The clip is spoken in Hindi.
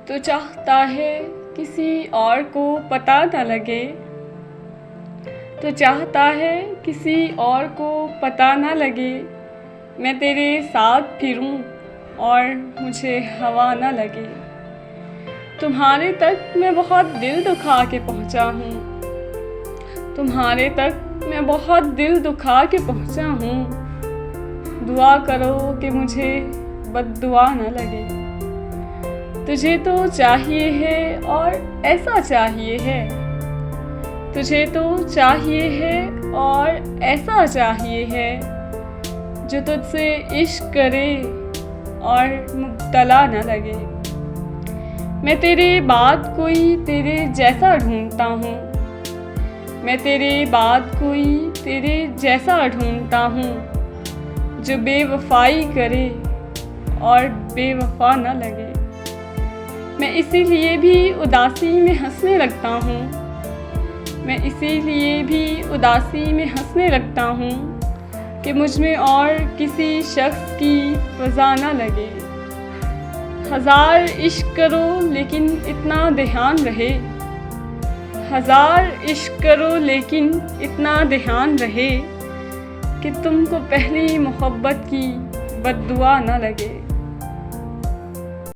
तो चाहता है किसी और को पता न लगे, तो चाहता है किसी और को पता न लगे, मैं तेरे साथ फिरूं और मुझे हवा न लगे। तुम्हारे तक मैं बहुत दिल दुखा के पहुंचा हूँ, तुम्हारे तक मैं बहुत दिल दुखा के पहुंचा हूँ। दुआ करो कि मुझे बद्दुआ न लगे। तुझे तो चाहिए है और ऐसा चाहिए है, तुझे तो चाहिए है और ऐसा चाहिए है, जो तुझसे इश्क करे और मुब्तला न लगे। मैं तेरे बाद कोई तेरे जैसा ढूंढता हूँ, मैं तेरे बाद कोई तेरे जैसा ढूंढता हूँ, जो बेवफाई करे और बेवफा न लगे। मैं इसीलिए भी उदासी में हंसने लगता हूँ, मैं इसीलिए भी उदासी में हंसने लगता हूँ कि मुझ में और किसी शख्स की वज़ा न लगे। हज़ार इश्क करो लेकिन इतना ध्यान रहे, हज़ार इश्क करो लेकिन इतना ध्यान रहे कि तुमको पहली मोहब्बत की बद्दुआ न लगे।